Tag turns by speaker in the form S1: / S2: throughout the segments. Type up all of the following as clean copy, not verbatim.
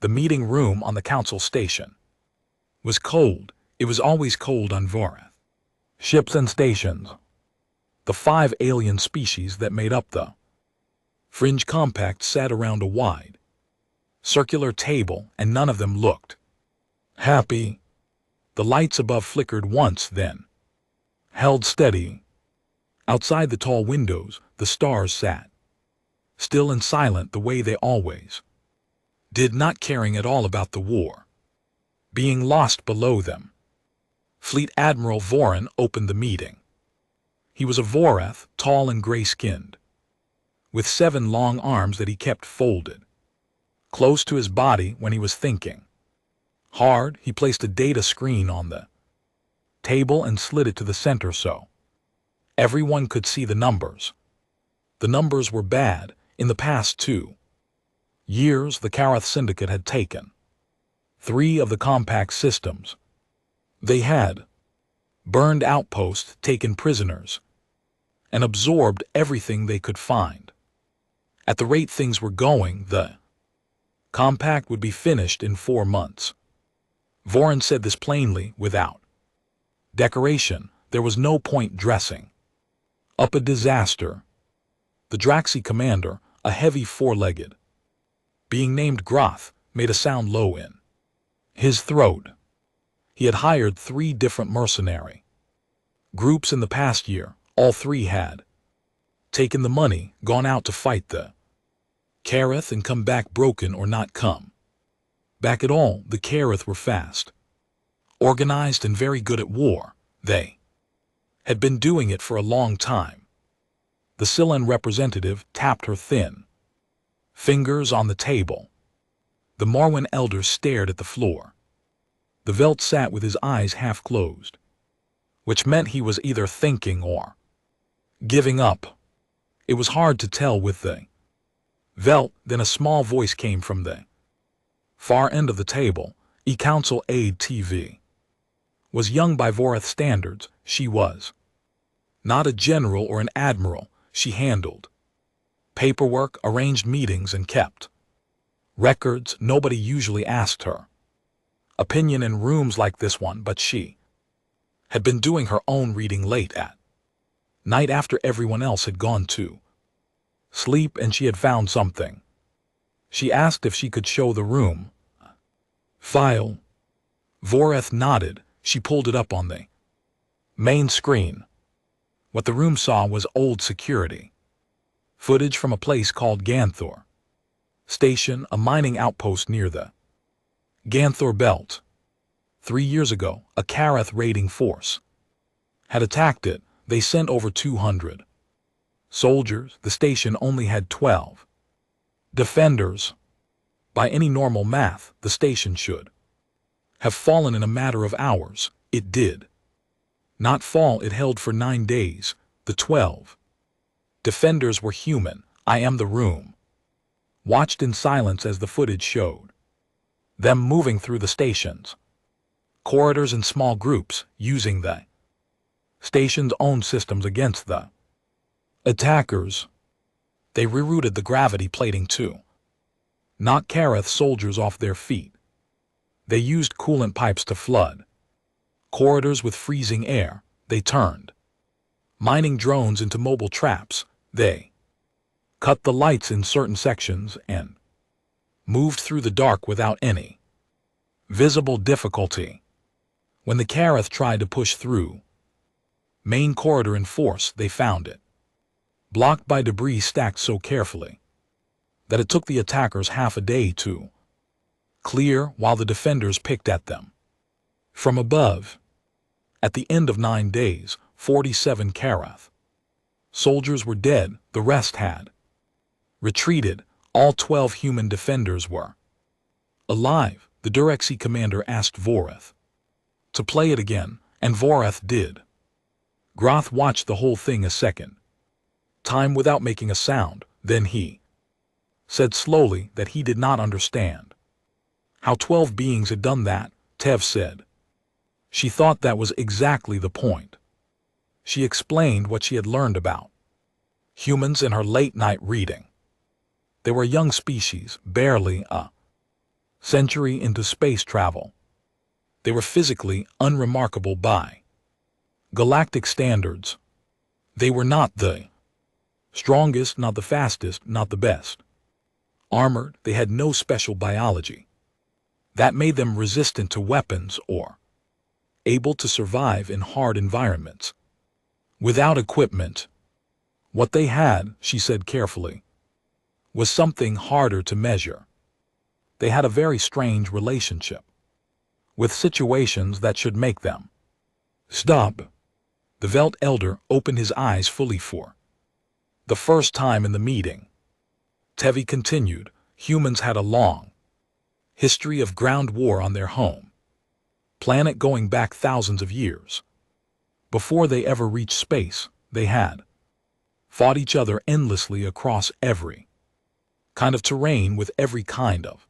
S1: The meeting room on the council station was cold. It was always cold on Vorath. Ships and stations. The 5 alien species that made up the Fringe Compact sat around a wide, circular table, and none of them looked happy. The lights above flickered once, then held steady. Outside the tall windows, the stars sat, still and silent the way they always did, not caring at all about the war being lost below them. Fleet Admiral Voran opened the meeting. He was a Vorath, tall and gray-skinned, with 7 long arms that he kept folded close to his body when he was thinking hard. He placed a data screen on the table and slid it to the center so everyone could see the numbers. The numbers were bad. In the past 2 years, the Karath Syndicate had taken 3 of the compact systems. They had burned outposts, taken prisoners, and absorbed everything they could find. At the rate things were going, the compact would be finished in 4 months. Voran said this plainly, without decoration. There was no point dressing up a disaster. The Draxi commander, a heavy 4-legged being named Groth, made a sound low in his throat. He had hired 3 different mercenary groups in the past year. All 3 had taken the money, gone out to fight the Karath, and come back broken or not come back at all. The Karath were fast, organized, and very good at war. They had been doing it for a long time. The Silan representative tapped her thin fingers on the table. The Marwyn elder stared at the floor. The Velt sat with his eyes half closed, which meant he was either thinking or giving up. It was hard to tell with the Velt. Then a small voice came from the far end of the table. E-Council Aide TV was young by Vorath standards. She was not a general or an admiral. She handled paperwork, arranged meetings, and kept records. Nobody usually asked her opinion in rooms like this one, but she had been doing her own reading late at night after everyone else had gone to sleep, and she had found something. She asked if she could show the room file. Vorath nodded. She pulled it up on the main screen. What the room saw was old security footage from a place called Ganthor Station, a mining outpost near the Ganthor Belt. 3 years ago, a Karath raiding force had attacked it. They sent over 200 soldiers. The station only had 12 defenders. By any normal math, the station should have fallen in a matter of hours. It did not fall. It held for 9 days. The 12 defenders were human. I am the room watched in silence as the footage showed them moving through the station's corridors in small groups, using the station's own systems against the attackers. They rerouted the gravity plating to knock Karath soldiers off their feet. They used coolant pipes to flood corridors with freezing air. They turned mining drones into mobile traps. They cut the lights in certain sections and moved through the dark without any visible difficulty. When the Karath tried to push through main corridor in force, they found it blocked by debris stacked so carefully that it took the attackers half a day to clear, while the defenders picked at them from above. At the end of 9 days, 47 Karath soldiers were dead. The rest had retreated. All 12 human defenders were alive. The Durexi commander asked Vorath to play it again, and Vorath did. Groth watched the whole thing a second time without making a sound. Then he said slowly that he did not understand how 12 beings had done that. Tev said she thought that was exactly the point. She explained what she had learned about humans in her late-night reading. They were a young species, barely a century into space travel. They were physically unremarkable by galactic standards. They were not the strongest, not the fastest, not the best. Armored, they had no special biology. That made them resistant to weapons or able to survive in hard environments. Without equipment, what they had, she said carefully, was something harder to measure. They had a very strange relationship with situations that should make them stop. The Velt Elder opened his eyes fully for the first time in the meeting. Tevi continued, humans had a long history of ground war on their home planet going back thousands of years. Before they ever reached space, they had fought each other endlessly across every kind of terrain with every kind of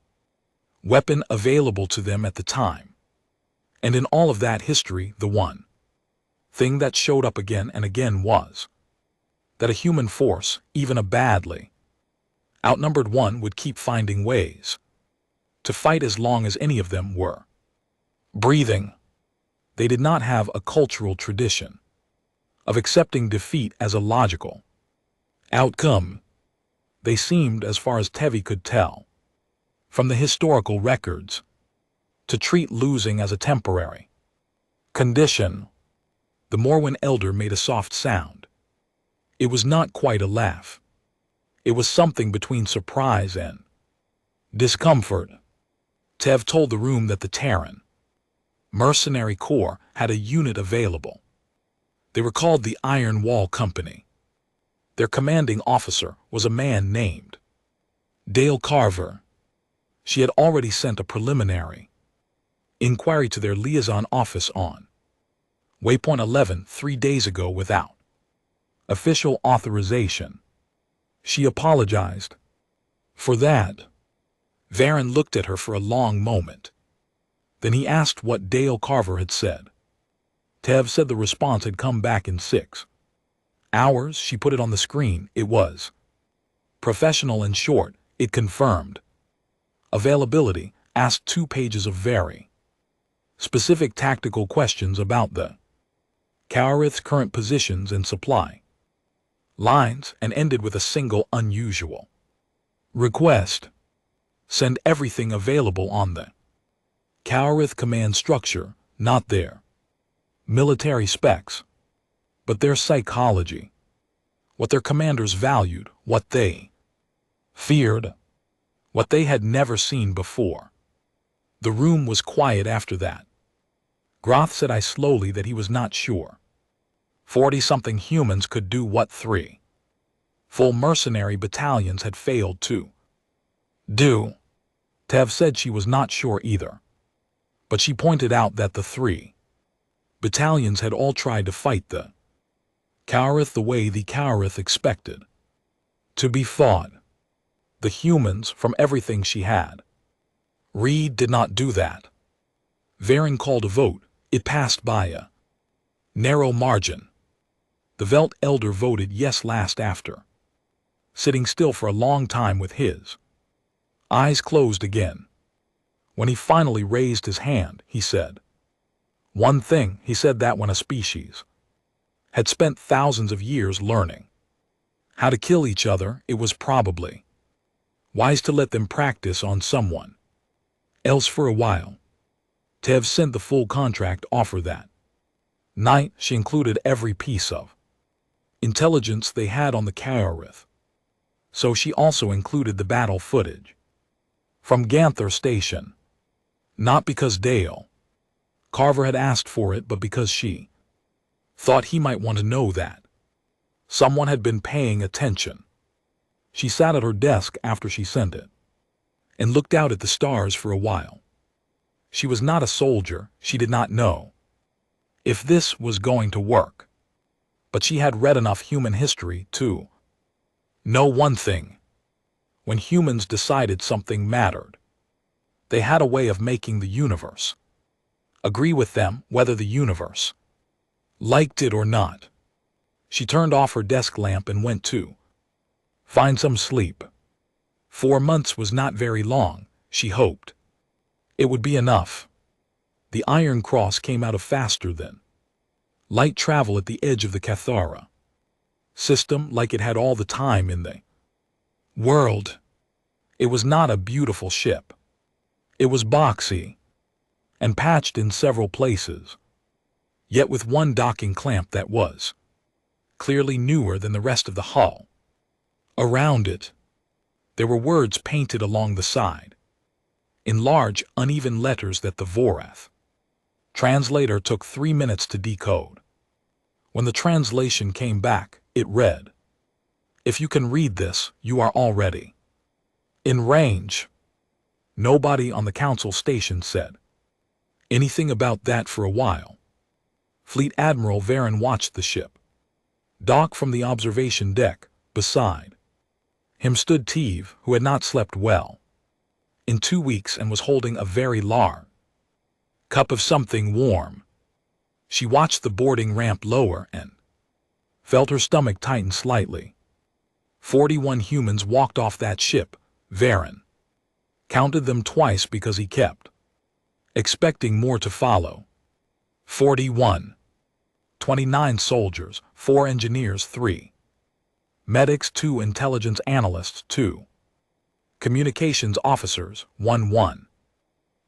S1: weapon available to them at the time. And in all of that history, the one thing that showed up again and again was that a human force, even a badly outnumbered one, would keep finding ways to fight as long as any of them were breathing. They did not have a cultural tradition of accepting defeat as a logical outcome. They seemed, as far as Tevi could tell from the historical records, to treat losing as a temporary condition. The Morwen Elder made a soft sound. It was not quite a laugh. It was something between surprise and discomfort. Tev told the room that the Terran Mercenary Corps had a unit available. They were called the Iron Wall Company. Their commanding officer was a man named Dale Carver. She had already sent a preliminary inquiry to their liaison office on Waypoint 11 3 days ago without official authorization. She apologized for that. Varen looked at her for a long moment. Then he asked what Dale Carver had said. Tev said the response had come back in 6 hours. She put it on the screen. It was professional and short. It confirmed availability, asked 2 pages of very specific tactical questions about the Kaurith's current positions and supply lines, and ended with a single unusual request. Send everything available on the Kaurith command structure, not their military specs, but their psychology, what their commanders valued, what they feared, what they had never seen before. The room was quiet after that. Groth said slowly that he was not sure 40-something humans could do what 3 full mercenary battalions had failed to do. Tev said she was not sure either, but she pointed out that the 3 battalions had all tried to fight the Kaurith the way the Kaurith expected to be fought. The humans, from everything she had read, did not do that. Varen called a vote. It passed by a narrow margin. The Velt Elder voted yes last after sitting still for a long time with his eyes closed again. When he finally raised his hand, he said one thing. He said that when a species had spent thousands of years learning how to kill each other, it was probably wise to let them practice on someone else for a while. Tev sent the full contract offer that night. She included every piece of intelligence they had on the Kaurith. So she also included the battle footage from Ganther Station. Not because Dale Carver had asked for it, but because she thought he might want to know that someone had been paying attention. She sat at her desk after she sent it and looked out at the stars for a while. She was not a soldier. She did not know if this was going to work, but she had read enough human history to know one thing. When humans decided something mattered, they had a way of making the universe agree with them, whether the universe liked it or not. She turned off her desk lamp and went to find some sleep. 4 months was not very long, she hoped. It would be enough. The Iron Cross came out of faster than light travel at the edge of the Cathara system, like it had all the time in the world. It was not a beautiful ship. It was boxy and patched in several places, yet with one docking clamp that was clearly newer than the rest of the hull. Around it, there were words painted along the side, in large, uneven letters that the Vorath translator took 3 minutes to decode. When the translation came back, it read, "If you can read this, you are already in range." Nobody on the council station said anything about that for a while. Fleet Admiral Varen watched the ship dock from the observation deck. Beside him stood Teve, who had not slept well in 2 weeks and was holding a very large cup of something warm. She watched the boarding ramp lower and felt her stomach tighten slightly. 41 humans walked off that ship. Varen counted them twice because he kept expecting more to follow. 41. 29 soldiers, 4 engineers, 3 medics, 2 intelligence analysts, 2 communications officers, 1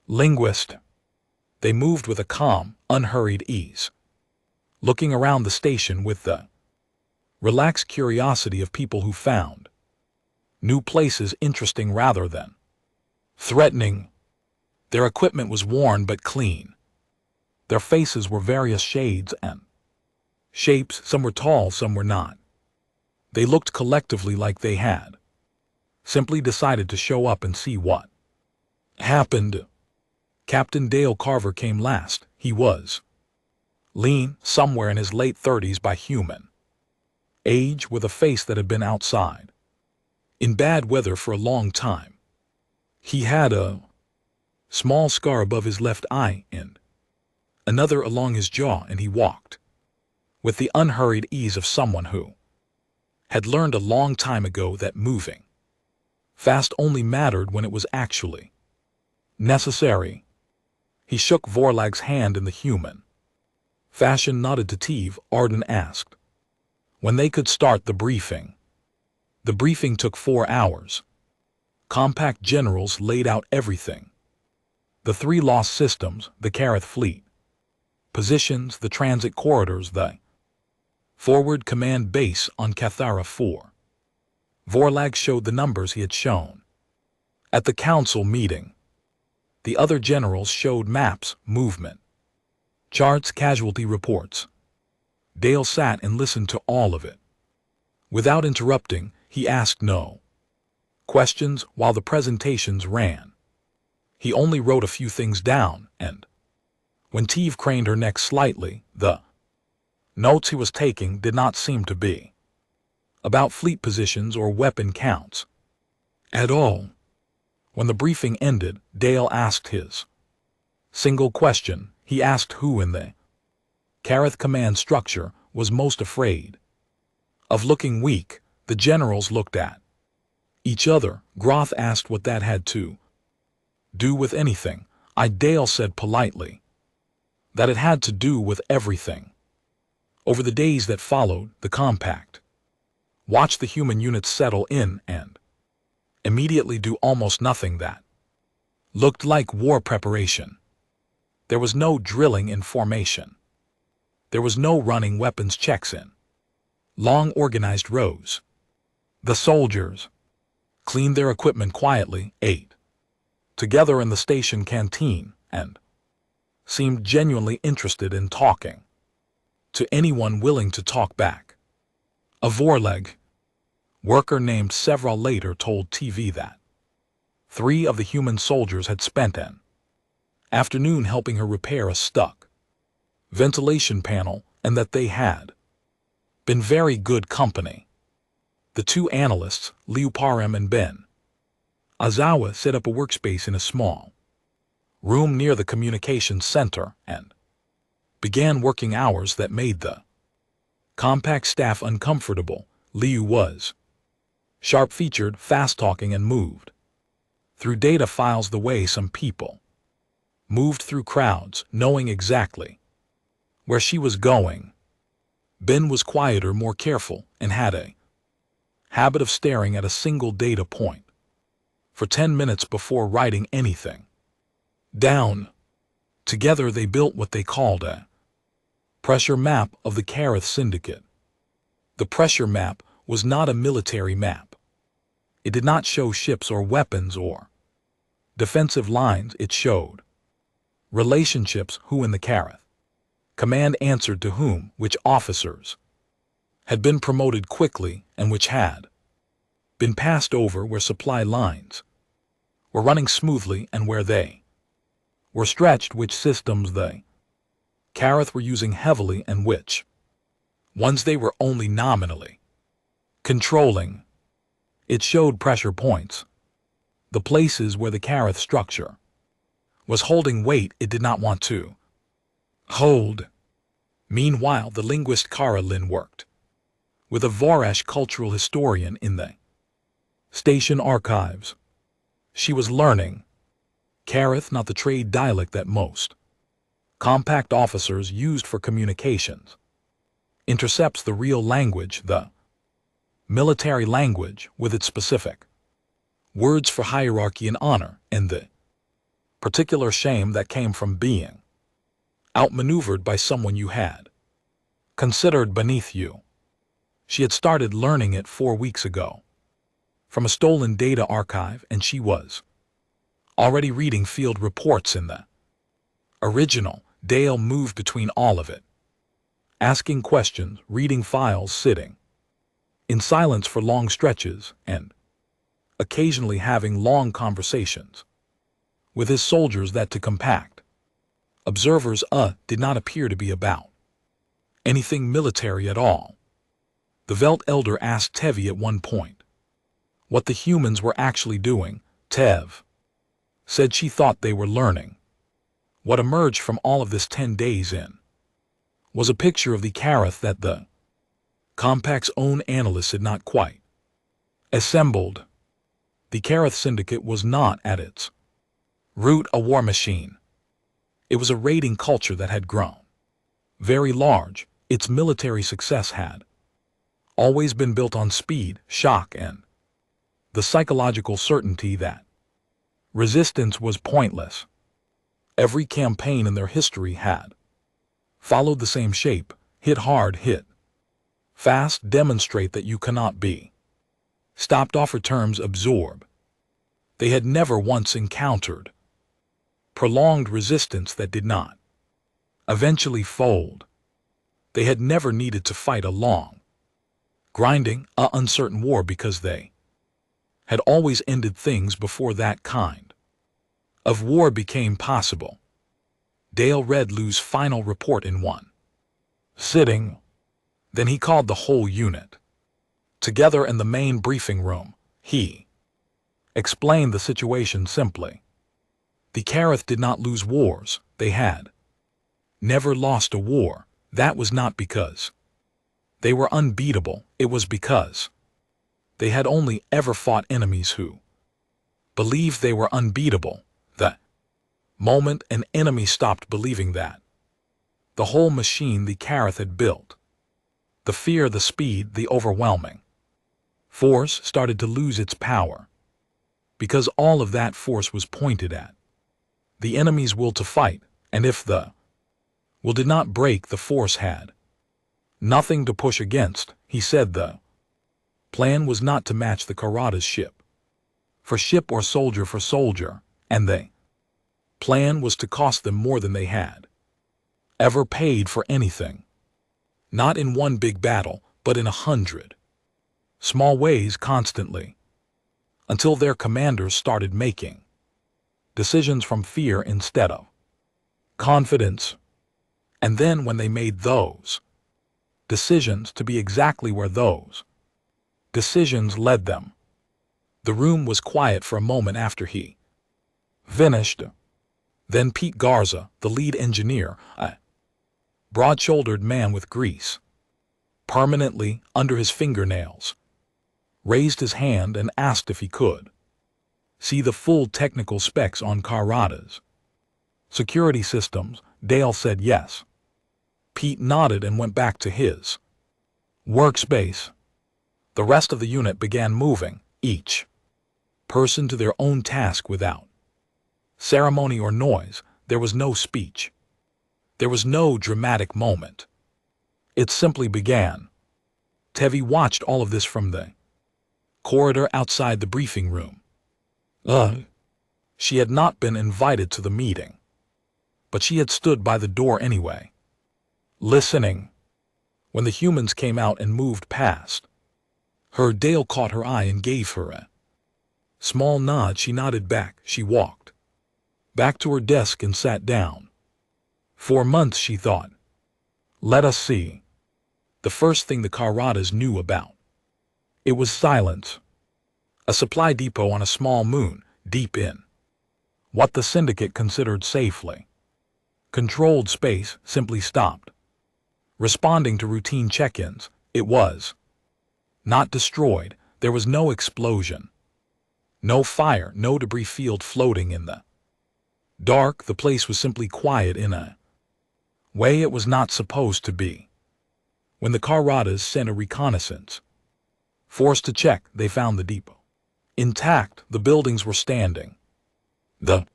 S1: linguist. They moved with a calm, unhurried ease, looking around the station with the relaxed curiosity of people who found new places interesting rather than threatening. Their equipment was worn but clean. Their faces were various shades and shapes, some were tall, some were not. They looked collectively like they had simply decided to show up and see what happened. Captain Dale Carver came last. He was lean, somewhere in his late 30s by human age, with a face that had been outside in bad weather for a long time. He had a small scar above his left eye and another along his jaw, and he walked with the unhurried ease of someone who had learned a long time ago that moving fast only mattered when it was actually necessary. He shook Vorlag's hand in the human fashion, nodded to Teve. Arden asked when they could start the briefing. The briefing took 4 hours. Compact generals laid out everything: the 3 lost systems, the Kareth fleet positions, the transit corridors, the forward command base on Cathara 4. Vorlag showed the numbers he had shown at the council meeting. The other generals showed maps, movement charts, casualty reports. Dale sat and listened to all of it. Without interrupting, he asked no questions while the presentations ran. He only wrote a few things down, and when Teve craned her neck slightly, the notes he was taking did not seem to be about fleet positions or weapon counts at all. When the briefing ended, Dale asked his single question. He asked who in the Kareth command structure was most afraid of looking weak. The generals looked at each other. Groth asked what that had to do with anything. Dale said politely that it had to do with everything. Over the days that followed, the compact watched the human units settle in and immediately do almost nothing that looked like war preparation. There was no drilling in formation. There was no running weapons checks in long organized rows. The soldiers cleaned their equipment quietly, ate together in the station canteen, and seemed genuinely interested in talking to anyone willing to talk back. A Vorleg worker named Sevral later told TV that 3 of the human soldiers had spent an afternoon helping her repair a stuck ventilation panel, and that they had been very good company. The 2 analysts, Liuparem and Ben Azawa, set up a workspace in a small room near the communications center and began working hours that made the compact staff uncomfortable. Liu was sharp-featured, fast-talking, and moved through data files the way some people moved through crowds, knowing exactly where she was going. Ben was quieter, more careful, and had a habit of staring at a single data point for 10 minutes before writing anything down. Together they built what they called a pressure map of the Kareth Syndicate. The pressure map was not a military map. It did not show ships or weapons or defensive lines. It showed relationships, who in the Kareth command answered to whom, which officers had been promoted quickly and which had been passed over, where supply lines were running smoothly and where they were stretched, which systems the Kareth were using heavily and which ones they were only nominally controlling. It showed pressure points, the places where the Kareth structure was holding weight it did not want to hold. Meanwhile, the linguist Kara Lynn worked with a Vorash cultural historian in the station archives. She was learning Kareth, not the trade dialect that most compact officers used for communications. Intercepts the real language, the military language, with its specific words for hierarchy and honor, and the particular shame that came from being outmaneuvered by someone you had considered beneath you. She had started learning it 4 weeks ago from a stolen data archive, and she was already reading field reports in the original. Dale moved between all of it, asking questions, reading files, sitting in silence for long stretches, and occasionally having long conversations with his soldiers that to compact observers did not appear to be about anything military at all. The Velt Elder asked Tevi at one point what the humans were actually doing. Tev said she thought they were learning. What emerged from all of this 10 days in was a picture of the Kareth that the Compact's own analysts had not quite assembled. The Kareth Syndicate was not, at its root, a war machine. It was a raiding culture that had grown very large. Its military success had always been built on speed, shock, and the psychological certainty that resistance was pointless. Every campaign in their history had followed the same shape: hit hard, hit fast, demonstrate that you cannot be stopped, offer terms, absorb. They had never once encountered prolonged resistance that did not eventually fold. They had never needed to fight a long, grinding, uncertain war because they had always ended things before that kind of war became possible. Dale read Lou's final report in one sitting. Then he called the whole unit together in the main briefing room. He explained the situation simply. The Kareth did not lose wars. They had never lost a war. That was not because they were unbeatable. It was because they had only ever fought enemies who believed they were unbeatable. The moment an enemy stopped believing that, the whole machine the Kareth had built, the fear, the speed, the overwhelming force, started to lose its power, because all of that force was pointed at the enemy's will to fight, and if the will did not break, the force had nothing to push against. He said the plan was not to match the Karada's ship for ship or soldier for soldier, and the plan was to cost them more than they had ever paid for anything. Not in one big battle, but in 100 small ways constantly, until their commanders started making decisions from fear instead of confidence. And then when they made those decisions to be exactly where those decisions led them, the room was quiet for a moment after he finished. Then Pete Garza, the lead engineer, a broad-shouldered man with grease permanently under his fingernails, raised his hand and asked if he could see the full technical specs on Karada's Security systems, Dale said yes. Pete nodded and went back to his workspace. The rest of the unit began moving, each person to their own task without ceremony or noise. There was no speech. There was no dramatic moment. It simply began. Tevi watched all of this from the corridor outside the briefing room. She had not been invited to the meeting, but she had stood by the door anyway, listening. When the humans came out and moved past her, Dale caught her eye and gave her a small nod. She nodded back. She walked back to her desk and sat down. 4 months, she thought. Let us see. The first thing the Karadas knew about. It was silence. A supply depot on a small moon, deep in what the Syndicate considered safely controlled space, simply stopped responding to routine check-ins. It was not destroyed. There was no explosion, no fire, no debris field floating in the dark. The place was simply quiet in a way it was not supposed to be. When the Karadas sent a reconnaissance force to check, they found the depot intact. The buildings were standing. The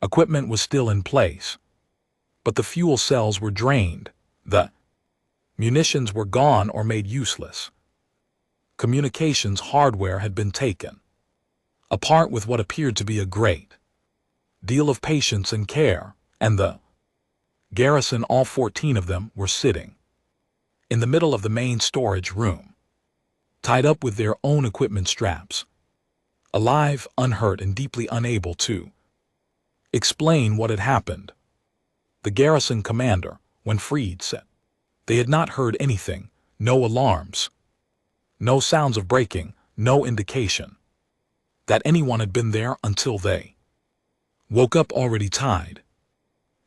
S1: equipment was still in place, but the fuel cells were drained. The munitions were gone or made useless. Communications hardware had been taken apart with what appeared to be a great deal of patience and care, and the garrison, all 14 of them, were sitting in the middle of the main storage room, tied up with their own equipment straps, alive, unhurt, and deeply unable to explain what had happened. The garrison commander, when freed, said they had not heard anything, no alarms, no sounds of breaking, no indication that anyone had been there until they woke up already tied.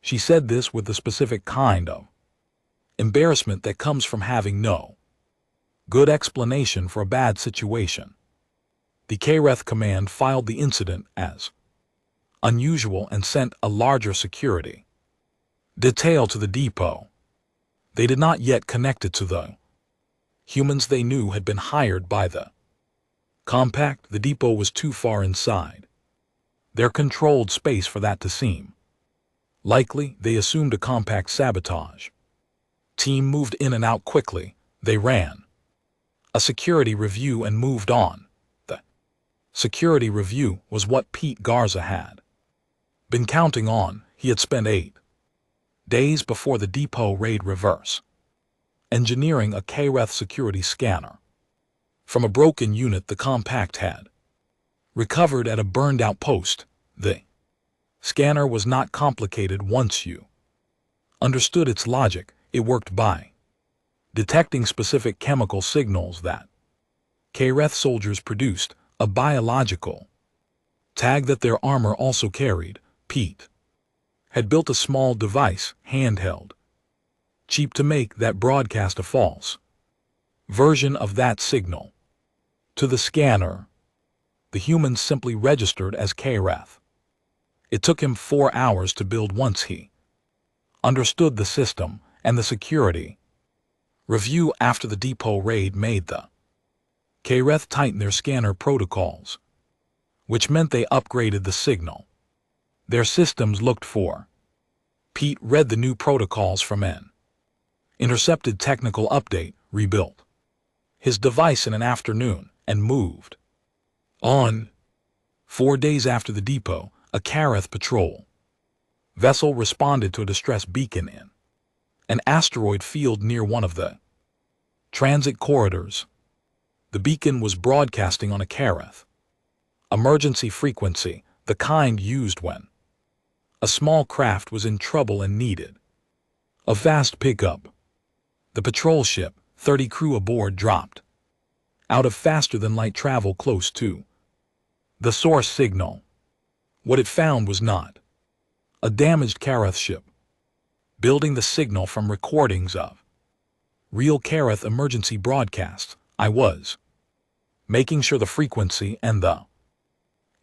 S1: She said this with the specific kind of embarrassment that comes from having no good explanation for a bad situation. The Kareth command filed the incident as unusual and sent a larger security detail to the depot. They did not yet connect it to the humans they knew had been hired by the compact. The depot was too far inside their controlled space for that to seem likely. They assumed a compact sabotage team moved in and out quickly. They ran a security review and moved on. The security review was what Pete Garza had been counting on. He had spent 8 days before the depot raid reverse engineering a Kareth security scanner from a broken unit the compact had recovered at a burned-out post. The scanner was not complicated once you understood its logic. It worked by detecting specific chemical signals that Kareth soldiers produced, a biological tag that their armor also carried. Pete had built a small device, handheld, cheap to make, that broadcast a false version of that signal to the scanner. The humans simply registered as Kareth. It took him 4 hours to build once he understood the system, and the security review after the depot raid made the Kareth tighten their scanner protocols, which meant they upgraded the signal their systems looked for. Pete read the new protocols from an intercepted technical update, rebuilt his device in an afternoon, and moved on. 4 days after the depot, a Kareth patrol vessel responded to a distress beacon in an asteroid field near one of the transit corridors. The beacon was broadcasting on a Kareth emergency frequency, the kind used when a small craft was in trouble and needed a fast pickup. The patrol ship, 30 crew aboard, dropped out of faster-than-light travel close to the source signal. What it found was not a damaged Kareth ship, building the signal from recordings of real Kareth emergency broadcasts. I was making sure the frequency and the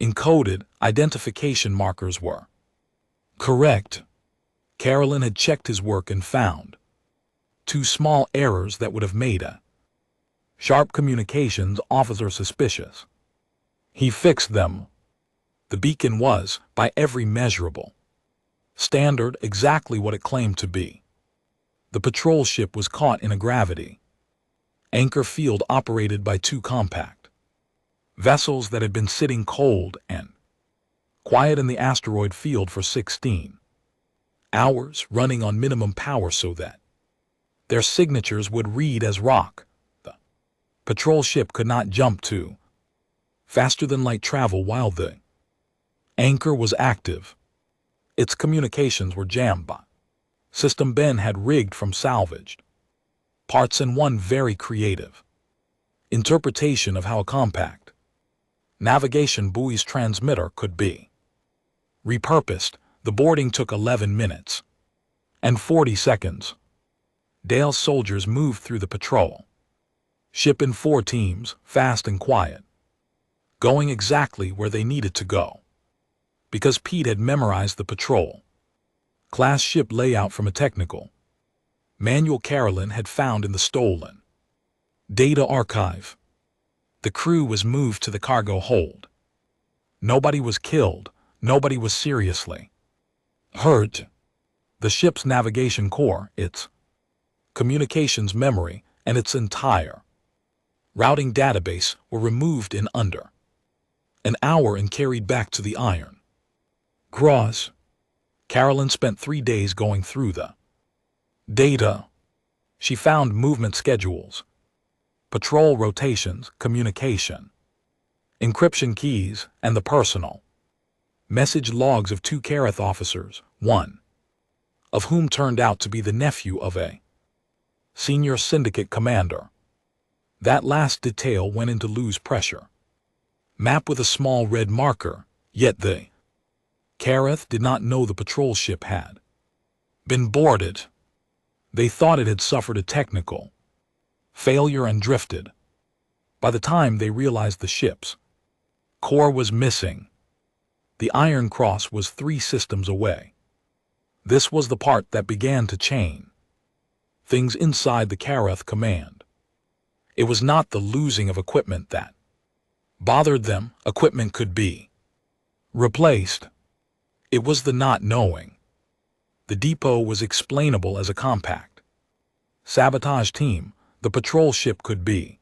S1: encoded identification markers were correct. Carolyn had checked his work and found 2 small errors that would have made a sharp communications officer suspicious. He fixed them. The beacon was, by every measurable standard, exactly what it claimed to be. The patrol ship was caught in a gravity anchor field operated by 2 compact vessels that had been sitting cold and quiet in the asteroid field for 16 hours, running on minimum power so that their signatures would read as rock. The patrol ship could not jump to faster-than-light travel while the anchor was active. Its communications were jammed by system Ben had rigged from salvaged parts and one very creative interpretation of how a compact navigation buoy's transmitter could be repurposed. The boarding took 11 minutes and 40 seconds. Dale's soldiers moved through the patrol ship in 4 teams, fast and quiet, going exactly where they needed to go, because Pete had memorized the patrol class ship layout from a technical manual Carolyn had found in the stolen data archive. The crew was moved to the cargo hold. Nobody was killed, nobody was seriously hurt. The ship's navigation core, its communications memory, and its entire routing database were removed in under an hour and carried back to the Iron Cross. Carolyn spent 3 days going through the data. She found movement schedules, patrol rotations, communication, encryption keys, and the personal message logs of 2 Kareth officers, one of whom turned out to be the nephew of a senior syndicate commander. That last detail went into Lou's pressure map with a small red marker, yet the Kareth did not know the patrol ship had been boarded. They thought it had suffered a technical failure and drifted. By the time they realized the ship's core was missing, the Iron Cross was 3 systems away. This was the part that began to chain things inside the Kareth command. It was not the losing of equipment that bothered them. Equipment could be replaced. It was the not knowing. The depot was explainable as a compact sabotage team. The patrol ship could be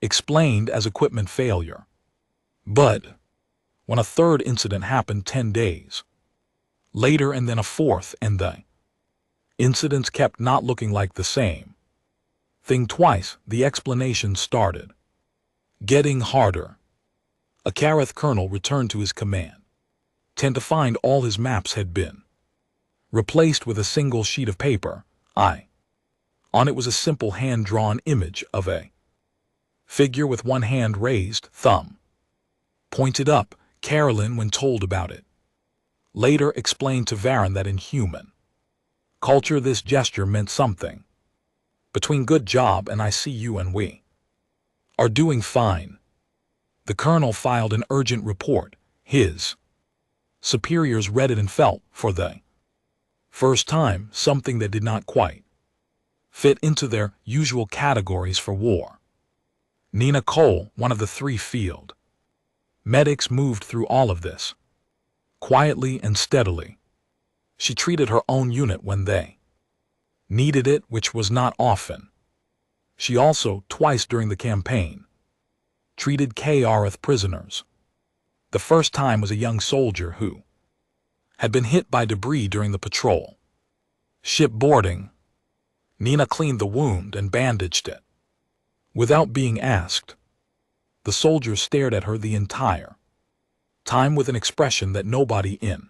S1: explained as equipment failure. But when a 3rd incident happened 10 days later, and then a 4th, and the incidents kept not looking like the same thing twice, the explanation started getting harder. A Kareth colonel returned to his command to find all his maps had been replaced with a single sheet of paper. On it was a simple hand-drawn image of a figure with one hand raised, thumb pointed up. Carolyn, when told about it, later explained to Varen that in human culture this gesture meant something between good job and I see you and we are doing fine. The colonel filed an urgent report. His superiors read it and felt, for the first time, something that did not quite fit into their usual categories for war. Nina Cole, one of the 3 field medics, moved through all of this quietly and steadily. She treated her own unit when they needed it, which was not often. She also, twice during the campaign, treated Kareth prisoners. The first time was a young soldier who had been hit by debris during the patrol ship boarding. Nina cleaned the wound and bandaged it. Without being asked, the soldier stared at her the entire time with an expression that nobody in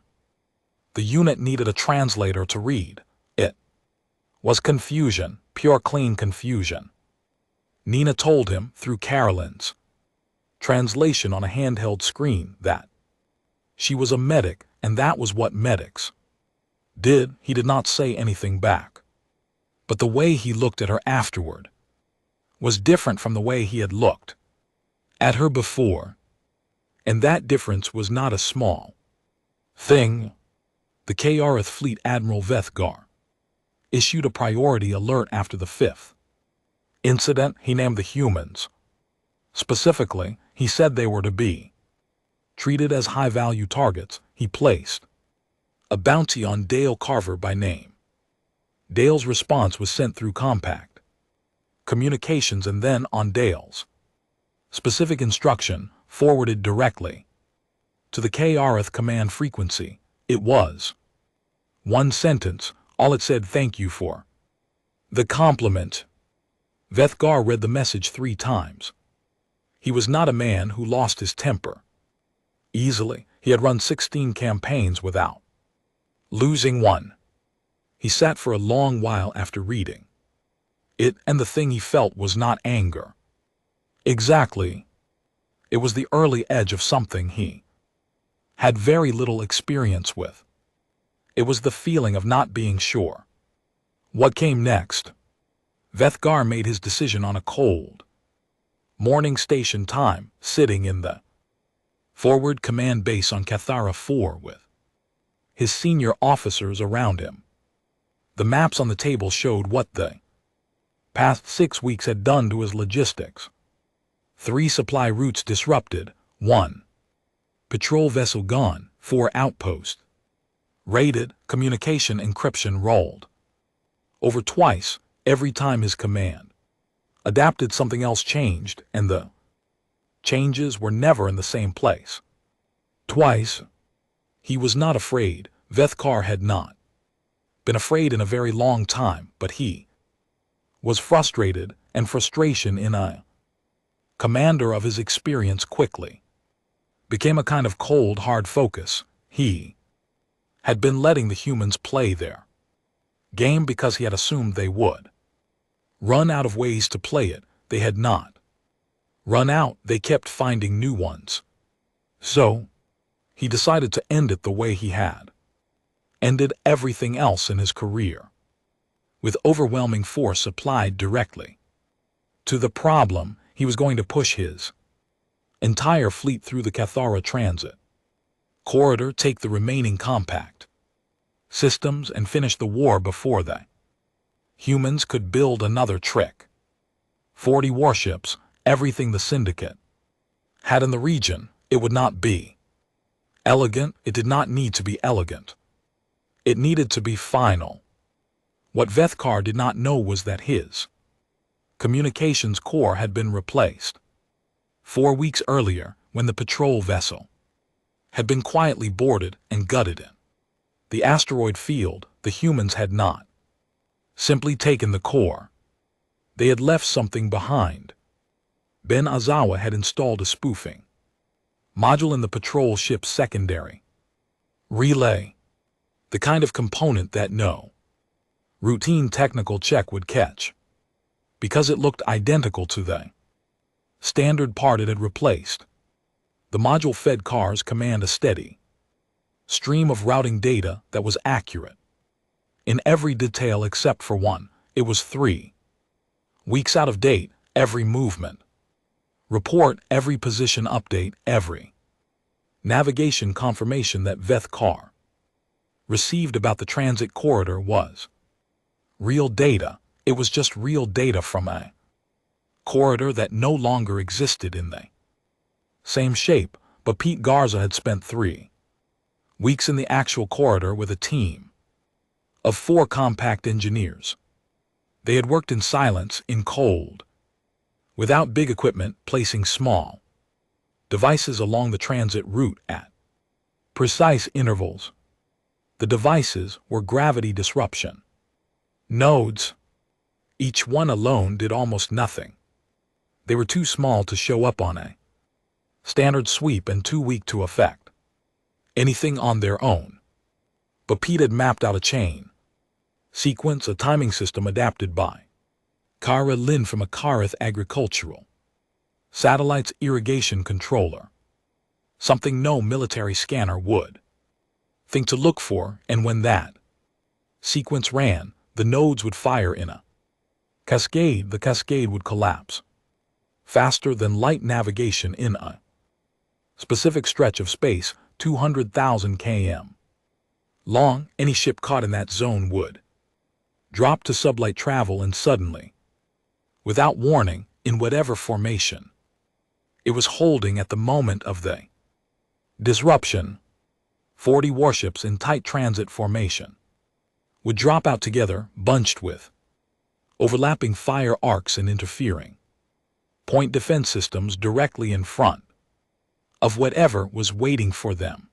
S1: the unit needed a translator to read. It was confusion, pure clean confusion. Nina told him, through Carolyn's translation on a handheld screen, that she was a medic, and that was what medics did. He did not say anything back, but the way he looked at her afterward was different from the way he had looked at her before, and that difference was not a small thing. The Karith Fleet Admiral Vethgar issued a priority alert after the 5th incident. He named the humans. Specifically, he said they were to be treated as high-value targets. He placed a bounty on Dale Carver by name. Dale's response was sent through compact communications and then on Dale's specific instruction forwarded directly to the Karith command frequency. It was one sentence. All it said: "Thank you for the compliment." Vethgar read the message 3 times. He was not a man who lost his temper easily. He had run 16 campaigns without losing one. He sat for a long while after reading it, and the thing he felt was not anger. Exactly. It was the early edge of something he had very little experience with. It was the feeling of not being sure. What came next? Vethgar made his decision on a cold morning station time, sitting in the forward command base on Cathara 4 with his senior officers around him. The maps on the table showed what the past 6 weeks had done to his logistics. 3 supply routes disrupted, 1 patrol vessel gone, 4 outposts raided, communication encryption rolled over twice. Every time his command adapted, something else changed, and the changes were never in the same place. Twice. He was not afraid. Vethgar had not been afraid in a very long time, but he was frustrated, and frustration in a commander of his experience quickly became a kind of cold, hard focus. He had been letting the humans play their game because he had assumed they would run out of ways to play it. They had not run out. They kept finding new ones. So he decided to end it the way he had ended everything else in his career, with overwhelming force applied directly to the problem. He was going to push his entire fleet through the Cathara transit corridor, take the remaining compact systems, and finish the war before the humans could build another trick. 40 warships, everything the Syndicate had in the region. It would not be elegant. It did not need to be elegant. It needed to be final. What Vethgar did not know was that his communications core had been replaced 4 weeks earlier, when the patrol vessel had been quietly boarded and gutted in the asteroid field. The humans had not simply taken the core. They had left something behind. Ben Azawa had installed a spoofing module in the patrol ship's secondary relay, the kind of component that no routine technical check would catch, because it looked identical to the standard part it had replaced. The module fed cars command a steady stream of routing data that was accurate in every detail except for one. It was 3 weeks out of date. Every movement report, every position update, every navigation confirmation that Vethgar received about the transit corridor was real data. It was just real data from a corridor that no longer existed in the same shape. But Pete Garza had spent 3 weeks in the actual corridor with a team of 4 compact engineers. They had worked in silence, in cold, without big equipment, placing small devices along the transit route at precise intervals. The devices were gravity disruption nodes. Each one alone did almost nothing. They were too small to show up on a standard sweep and too weak to affect anything on their own. But Pete had mapped out a chain sequence, a timing system adapted by Kara Lin from a Karith agricultural satellite's irrigation controller, something no military scanner would think to look for, and when that sequence ran, the nodes would fire in a cascade. The cascade would collapse faster than light navigation in a specific stretch of space, 200,000 km Long, any ship caught in that zone would drop to sublight travel, and suddenly, without warning, in whatever formation it was holding at the moment of the disruption, 40 warships in tight transit formation would drop out together, bunched with overlapping fire arcs and interfering point defense systems directly in front of whatever was waiting for them.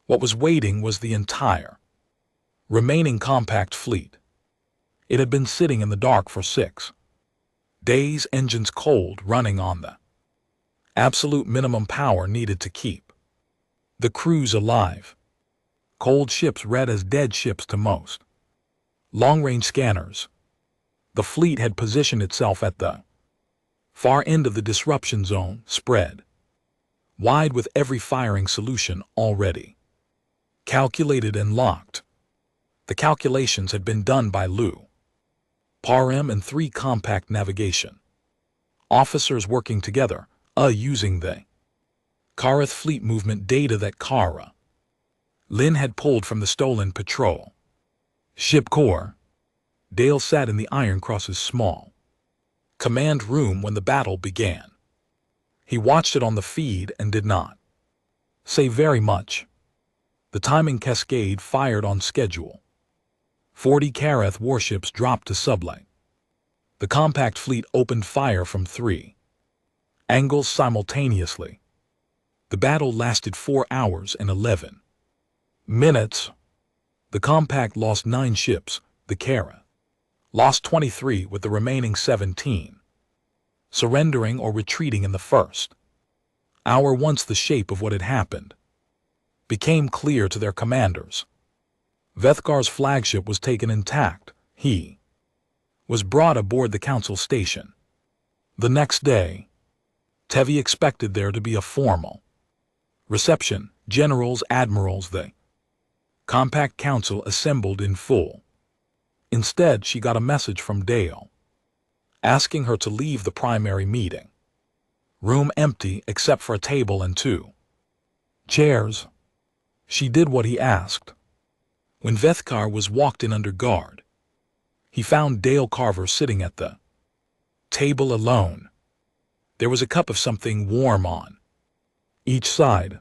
S1: What was waiting was the entire remaining compact fleet. It had been sitting in the dark for 6 days, engines cold, running on the absolute minimum power needed to keep the crews alive. Cold ships read as dead ships to most long-range scanners. The fleet had positioned itself at the far end of the disruption zone, spread wide with every firing solution already calculated and locked. The calculations had been done by Lou Parham and 3 compact navigation officers working together, using the Karath fleet movement data that Kara Lynn had pulled from the stolen patrol ship core. Dale sat in the Iron Cross's small command room when the battle began. He watched it on the feed and did not say very much. The timing cascade fired on schedule. 40 Karath warships dropped to sublight. The compact fleet opened fire from 3 angles simultaneously. The battle lasted 4 hours and 11 minutes. The compact lost 9 ships. The Karath lost 23, with the remaining 17 surrendering or retreating in the first hour. Once the shape of what had happened became clear to their commanders, Vethkar's flagship was taken intact. He was brought aboard the council station. The next day, Tevi expected there to be a formal reception. Generals, admirals, the compact council assembled in full. Instead, she got a message from Dale, asking her to leave the primary meeting room empty except for a table and 2 chairs. She did what he asked. When Vethkar was walked in under guard, he found Dale Carver sitting at the table alone. There was a cup of something warm on each side.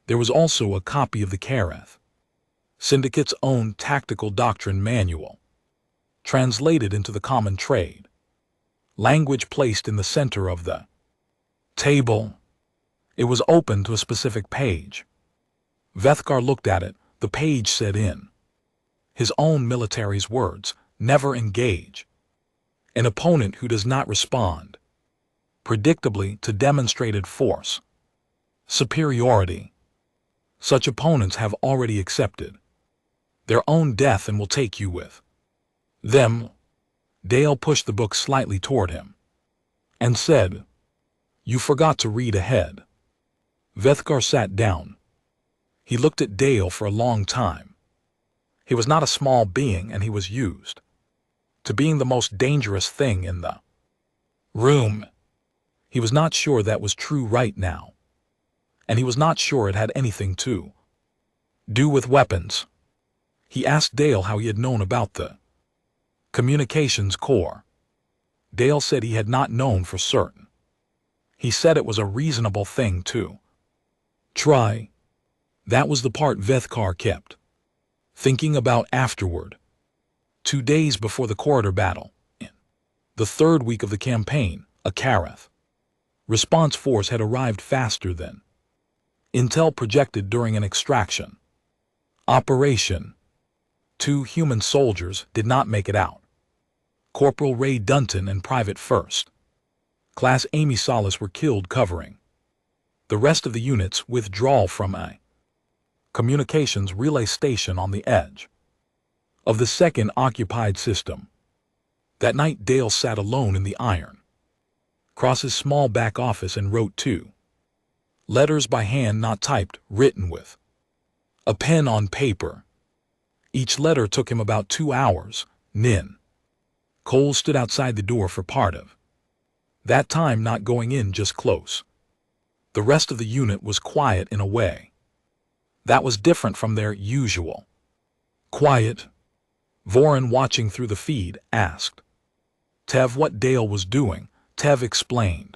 S1: There was also a copy of the Karath Syndicate's own tactical doctrine manual, translated into the common trade language, placed in the center of the table. It was open to a specific page. Vethkar looked at it. The page said in his own military's words, "Never engage an opponent who does not respond predictably to demonstrated force superiority. Such opponents have already accepted their own death and will take you with them." Dale pushed the book slightly toward him and said, "You forgot to read ahead." Vethkar sat down. He looked at Dale for a long time. He was not a small being, and he was used to being the most dangerous thing in the room. He was not sure that was true right now, and he was not sure it had anything to do with weapons. He asked Dale how he had known about the communications core. Dale said he had not known for certain. He said it was a reasonable thing to try. That was the part Vethkar kept thinking about afterward. 2 days before the corridor battle, in the 3rd week of the campaign, a Karath response force had arrived faster than intel projected during an extraction operation. 2 human soldiers did not make it out. Corporal Ray Dunton and Private First Class Amy Solis were killed covering the rest of the unit's withdrawal from a communications relay station on the edge of the 2nd occupied system. That night, Dale sat alone in the Iron Cross's small back office and wrote 2 letters by hand, not typed, written with a pen on paper. Each letter took him about 2 hours. Nin Cole stood outside the door for part of that time, not going in, just close. The rest of the unit was quiet in a way That was different from their usual. Quiet. Voren, watching through the feed, asked Tev what Dale was doing. Tev explained.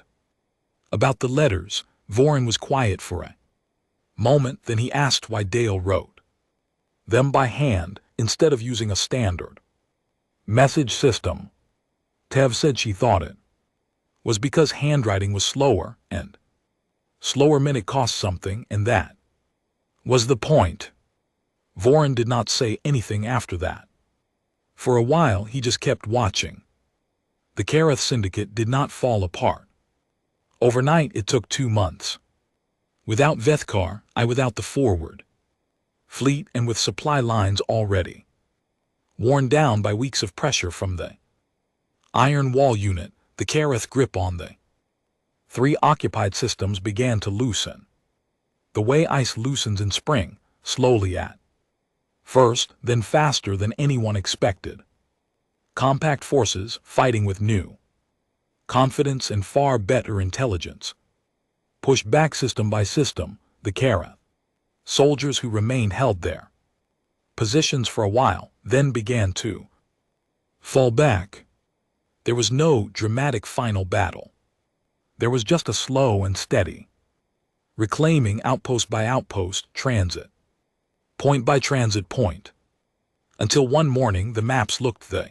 S1: About the letters. Voren was quiet for a moment, then he asked why Dale wrote them by hand instead of using a standard message system. Tev said she thought it was because handwriting was slower, and slower meant it cost something, and that was the point. Voren did not say anything after that. For a while he just kept watching. The Kareth Syndicate did not fall apart. Overnight it took 2 months. Without Vethkar, without the forward fleet, and with supply lines already worn down by weeks of pressure from the Iron Wall unit, the Kareth grip on the 3 occupied systems began to loosen. The way ice loosens in spring, slowly at first, then faster than anyone expected. Compact forces fighting with new confidence and far better intelligence. Pushed back system by system, the Kareth soldiers who remained held their positions for a while, then began to fall back. There was no dramatic final battle. There was just a slow and steady reclaiming, outpost by outpost, transit point by transit point, until one morning the maps looked the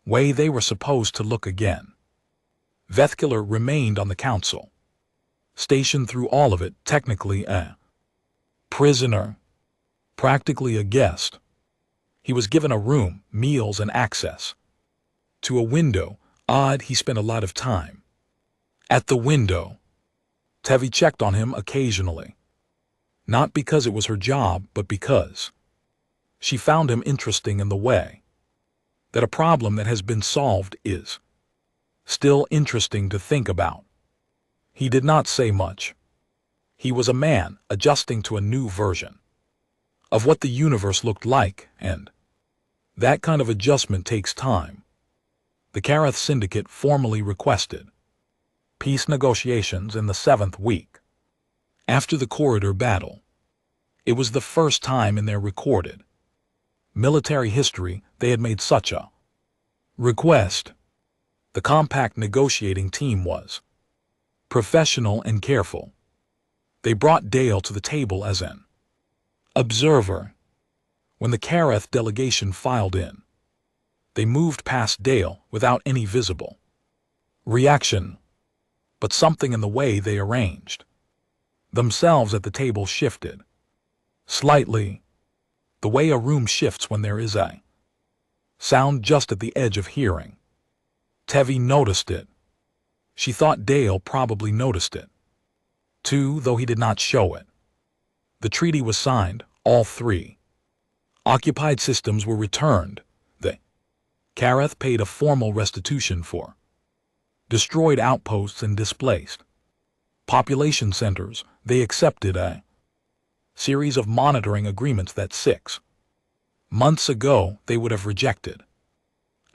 S1: way they were supposed to look again. Vethkar remained on the council station through all of it, technically a prisoner, practically a guest. He was given a room, meals, and access to a window. Odd, he spent a lot of time at the window. Tevi checked on him occasionally, not because it was her job, but because she found him interesting in the way that a problem that has been solved is still interesting to think about. He did not say much. He was a man adjusting to a new version of what the universe looked like, and that kind of adjustment takes time. The Kareth Syndicate formally requested peace negotiations in the 7th week after the corridor battle. It was the first time in their recorded military history they had made such a request. The compact negotiating team was professional and careful. They brought Dale to the table as an observer. When the Kareth delegation filed in, they moved past Dale without any visible reaction, but something in the way they arranged themselves at the table shifted slightly, the way a room shifts when there is a sound just at the edge of hearing. Tevi noticed it. She thought Dale probably noticed it too, though he did not show it. The treaty was signed. All 3 occupied systems were returned. The Kareth paid a formal restitution for destroyed outposts and displaced population centers. They accepted a series of monitoring agreements that 6 months ago they would have rejected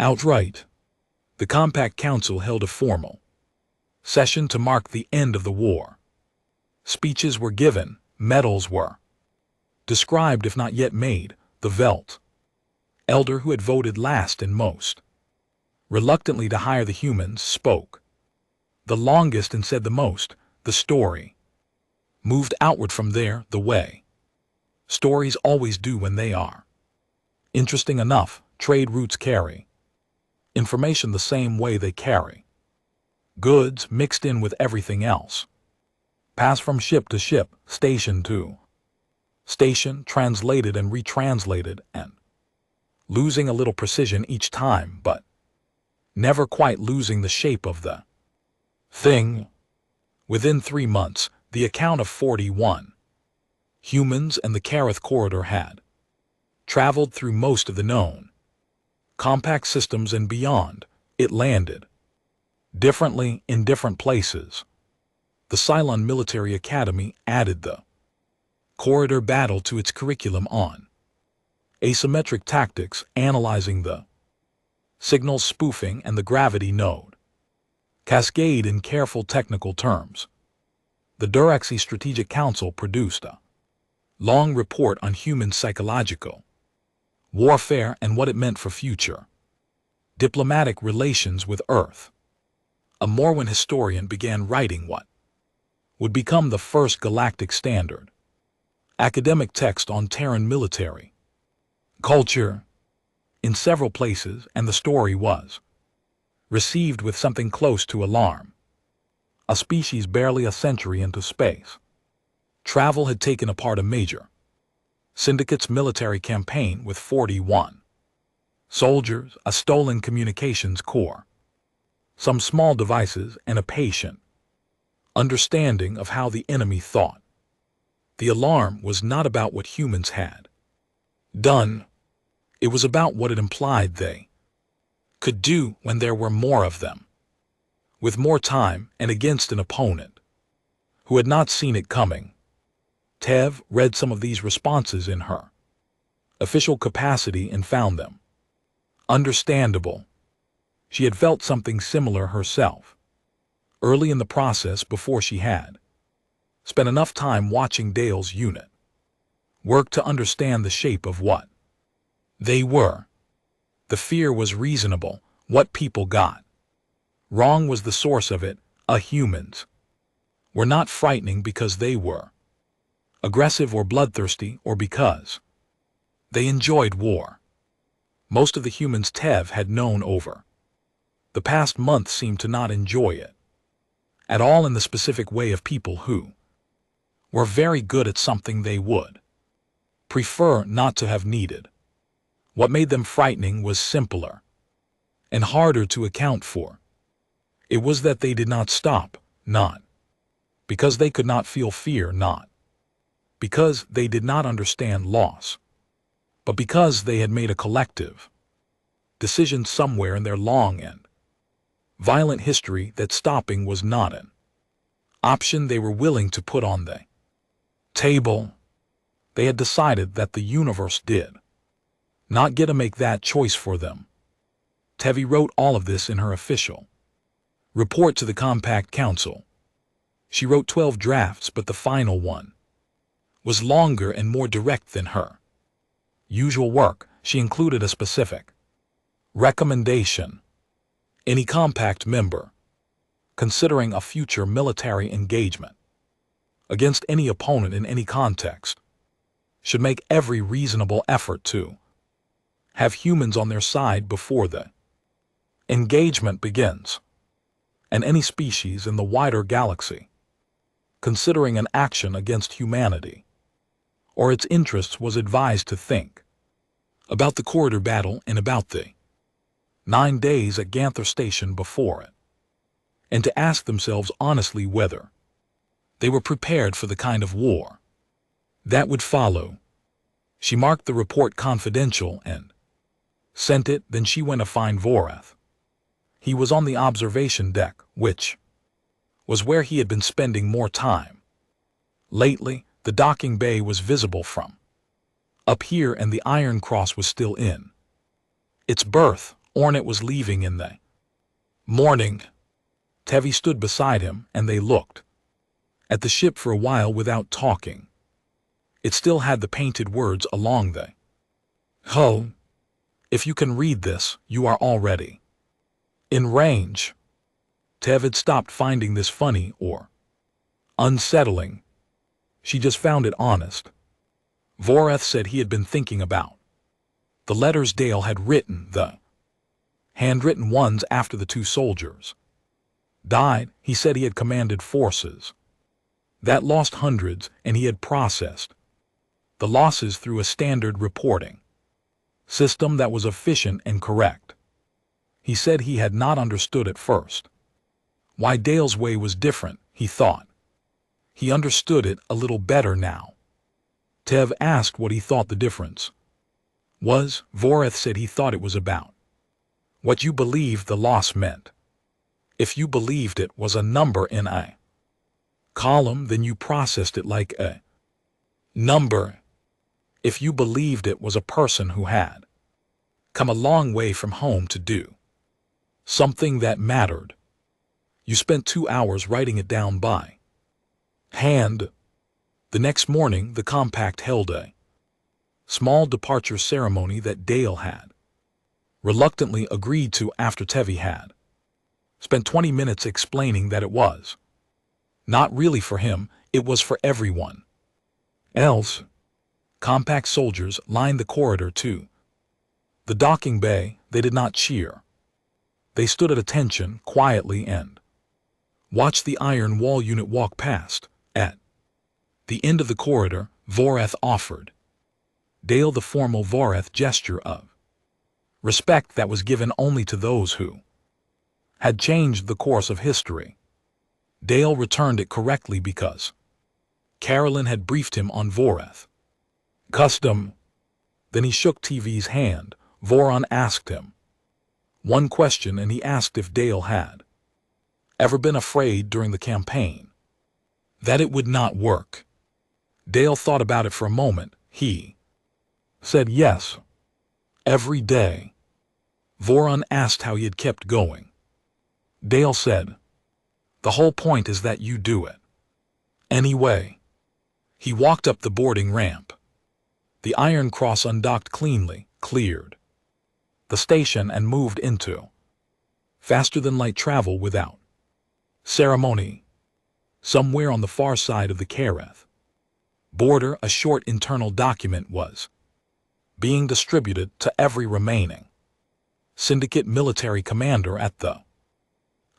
S1: outright. The Compact Council held a formal session to mark the end of the war. Speeches were given, medals were described if not yet made. The Velt elder who had voted last and most reluctantly to hire the humans spoke the longest and said the most. The story moved outward from there, the way stories always do when they are interesting enough. Trade routes carry information the same way they carry goods mixed in with everything else. Pass from ship to ship, station to station, translated and retranslated, and losing a little precision each time, but never quite losing the shape of the thing. Within 3 months, the account of 41 humans and the Kareth corridor had traveled through most of the known compact systems and beyond. It landed differently in different places. The Cylon Military Academy added the corridor battle to its curriculum on asymmetric tactics, analyzing the signals spoofing and the gravity node cascade in careful technical terms. The Duraxi Strategic Council produced a Long report on human psychological warfare and what it meant for future diplomatic relations with Earth. A Morwen historian began writing what would become the first galactic standard academic text on Terran military culture in several places, and the story was received with something close to alarm. A species barely a century into space travel had taken apart a major syndicate's military campaign with 41 soldiers, a stolen communications core, some small devices, and a patient understanding of how the enemy thought. The alarm was not about what humans had done. It was about what it implied they could do when there were more of them, with more time, and against an opponent who had not seen it coming. Tev read some of these responses in her official capacity and found them understandable. She had felt something similar herself early in the process before she had spent enough time watching Dale's unit work to understand the shape of what they were. The fear was reasonable. What people got wrong was the source of it. Humans were not frightening because they were aggressive or bloodthirsty, or because they enjoyed war. Most of the humans Tev had known over the past month seemed to not enjoy it at all, in the specific way of people who were very good at something they would prefer not to have needed. What made them frightening was simpler and harder to account for. It was that they did not stop, not because they could not feel fear, not because they did not understand loss, but because they had made a collective decision somewhere in their long and violent history that stopping was not an option they were willing to put on the table. They had decided that the universe did not get to make that choice for them. Tevi wrote all of this in her official report to the Compact Council. She wrote 12 drafts, but the final one was longer and more direct than her usual work. She included a specific recommendation. Any Compact member considering a future military engagement against any opponent in any context should make every reasonable effort to have humans on their side before the engagement begins, and any species in the wider galaxy considering an action against humanity or its interests was advised to think about the corridor battle and about the 9 days at Ganther Station before it, and to ask themselves honestly whether they were prepared for the kind of war that would follow. She marked the report confidential and sent it. Then she went to find Voreth. He was on the observation deck, which was where he had been spending more time lately. The docking bay was visible from up here, and the Iron Cross was still in its berth. Ornit was leaving in the morning. Tevi stood beside him, and they looked at the ship for a while without talking. It still had the painted words along the hull. If you can read this, you are already in range. Tev had stopped finding this funny or unsettling. She just found it honest. Voreth said he had been thinking about the letters Dale had written, the handwritten ones after the 2 soldiers died. He said he had commanded forces that lost hundreds, and he had processed the losses through a standard reporting system that was efficient and correct. He said he had not understood at first why Dale's way was different. He thought he understood it a little better now. Tev asked what he thought the difference was. Voreth said he thought it was about what you believed the loss meant. If you believed it was a number in a column, then you processed it like a number. If you believed it was a person who had come a long way from home to do something that mattered, you spent 2 hours writing it down by hand. The next morning, the compact held a small departure ceremony that Dale had reluctantly agreed to after Tevi had spent 20 minutes explaining that it was not really for him, it was for everyone else. Compact soldiers lined the corridor to the docking bay. They did not cheer. They stood at attention quietly and watched the iron wall unit walk past. At the end of the corridor, Voreth offered Dale the formal Voreth gesture of respect that was given only to those who had changed the course of history. Dale returned it correctly because Carolyn had briefed him on Voreth custom. Then he shook TV's hand. Voron asked him one question, and he asked if Dale had ever been afraid during the campaign that it would not work. Dale thought about it for a moment. He said yes. Every day. Voron asked how he had kept going. Dale said, "The whole point is that you do it anyway." He walked up the boarding ramp. The Iron Cross undocked cleanly, cleared the station, and moved into faster-than-light travel without ceremony. Somewhere on the far side of the Kareth border, a short internal document was being distributed to every remaining Syndicate military commander at the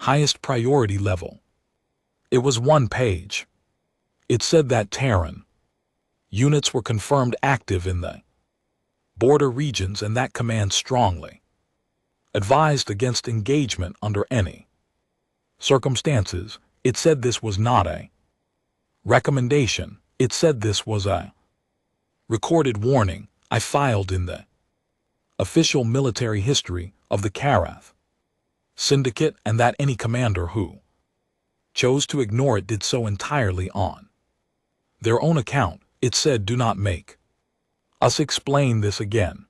S1: highest priority level. It was one page. It said that Terran units were confirmed active in the border regions and that command strongly advised against engagement under any circumstances. It said this was not a recommendation. It said this was a recorded warning. I filed in the official military history of the Kareth Syndicate, and that any commander who chose to ignore it did so entirely on their own account. It said, "Do not make us explain this again."